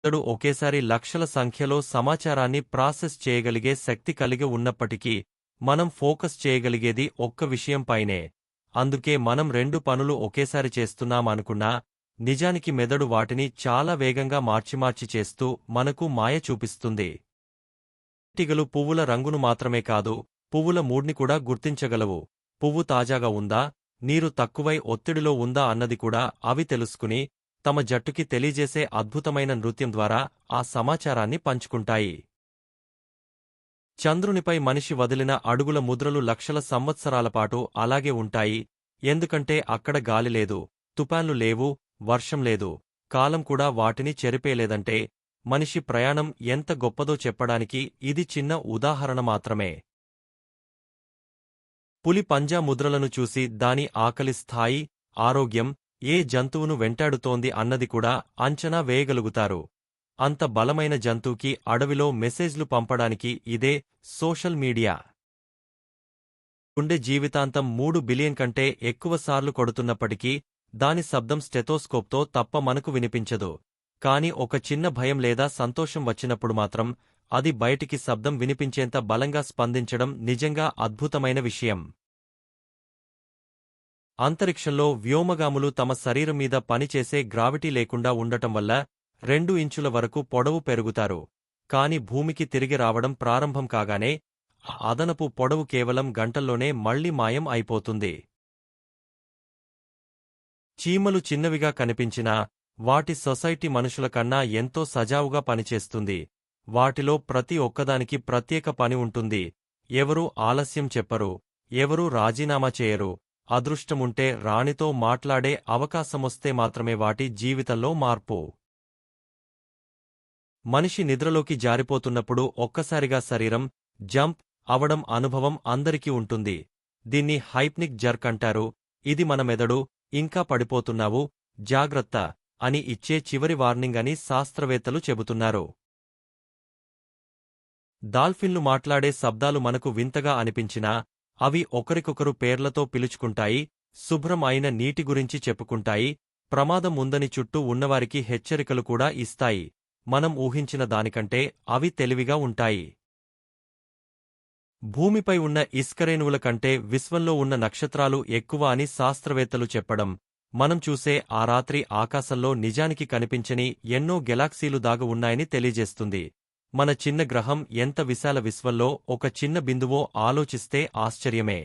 మెదడు ఒకేసారి లక్షల సంఖ్యలో సమాచారాన్ని ప్రాసెస్ చేయగలిగే శక్తి కలిగి ఉన్నప్పటికీ మనం ఫోకస్ చేయగలిగేది ఒక్క విషయంపైనే. అందుకే మనం రెండు పనులు ఒకేసారి చేస్తున్నామనుకున్నా నిజానికి మెదడు వాటిని చాలా వేగంగా మార్చి చేస్తూ మనకు మాయ చూపిస్తుంది. తేనెటీగలు పువ్వుల రంగును మాత్రమే కాదు, పువ్వుల మూడ్ని కూడా గుర్తించగలవు. పువ్వు తాజాగా ఉందా, నీరు తక్కువై ఒత్తిడిలో ఉందా అన్నది కూడా అవి తెలుసుకుని తమ జట్టుకి తెలియజేసే అద్భుతమైన నృత్యం ద్వారా ఆ సమాచారాన్ని పంచుకుంటాయి. చంద్రునిపై మనిషి వదిలిన అడుగుల ముద్రలు లక్షల సంవత్సరాలపాటు అలాగే ఉంటాయి. ఎందుకంటే అక్కడ గాలి లేదు, తుపాన్లు లేవు, వర్షం లేదు, కాలం కూడా వాటిని చెరిపేలేదంటే మనిషి ప్రయాణం ఎంత గొప్పదో చెప్పడానికి ఇది చిన్న ఉదాహరణ మాత్రమే. పులి పంజా ముద్రలను చూసి దాని ఆకలి స్థాయి, ఆరోగ్యం, ఏ జంతువును వెంటాడుతోంది అన్నది కూడా అంచనా వేయగలుగుతారు. అంత బలమైన జంతువుకి అడవిలో మెసేజ్లు పంపడానికి ఇదే సోషల్ మీడియా. గుండె జీవితాంతం 3 బిలియన్ కంటే ఎక్కువసార్లు కొడుతున్నప్పటికీ దాని శబ్దం స్టెథోస్కోప్తో తప్ప మనకు వినిపించదు. కాని ఒక చిన్న భయం లేదా సంతోషం వచ్చినప్పుడు మాత్రం అది బయటికి శబ్దం వినిపించేంత బలంగా స్పందించడం నిజంగా అద్భుతమైన విషయం. అంతరిక్షంలో వ్యోమగాములు తమ శరీరం మీద పనిచేసే గ్రావిటీ లేకుండా ఉండటం వల్ల 2 ఇంచుల వరకు పొడవు పెరుగుతారు. కాని భూమికి తిరిగి రావడం ప్రారంభం కాగానే ఆ అదనపు పొడవు కేవలం గంటల్లోనే మళ్లీ మాయం అయిపోతుంది. చీమలు చిన్నవిగా కనిపించినా వాటి సొసైటీ మనుషుల కన్నా ఎంతో సజావుగా పనిచేస్తుంది. వాటిలో ప్రతి ఒక్కదానికి ప్రత్యేక పని ఉంటుంది. ఎవరూ ఆలస్యం చెప్పరు, ఎవరూ రాజీనామా చేయరు. అదృష్టముంటే రాణితో మాట్లాడే అవకాశమొస్తే మాత్రమే వాటి జీవితంలో మార్పు. మనిషి నిద్రలోకి జారిపోతున్నప్పుడు ఒక్కసారిగా శరీరం జంప్ అవడం అనుభవం అందరికీ ఉంటుంది. దీన్ని హైప్నిక్ జర్క్ అంటారు. ఇది మన మెదడు ఇంకా పడిపోతున్నావు, జాగ్రత్త అని ఇచ్చే చివరి వార్నింగ్ అని శాస్త్రవేత్తలు చెబుతున్నారు. డాల్ఫిన్లు మాట్లాడే శబ్దాలు మనకు వింతగా అనిపించినా అవి ఒకరికొకరు పేర్లతో పిలుచుకుంటాయి, శుభ్రం అయిన నీటి గురించి చెప్పుకుంటాయి, ప్రమాదం ఉందని చుట్టూ ఉన్నవారికి హెచ్చరికలు కూడా ఇస్తాయి. మనం ఊహించిన దానికంటే అవి తెలివిగా ఉంటాయి. భూమిపై ఉన్న ఇసుకరేణువుల కంటే విశ్వంలో ఉన్న నక్షత్రాలు ఎక్కువ అని శాస్త్రవేత్తలు చెప్పడం, మనం చూసే ఆ రాత్రి ఆకాశంలో నిజానికి కనిపించని ఎన్నో గెలాక్సీలు దాగి ఉన్నాయని తెలియజేస్తుంది. మన చిన్న గ్రహం ఎంత విశాల విశ్వంలో ఒక చిన్న బిందువో ఆలోచిస్తే ఆశ్చర్యమే.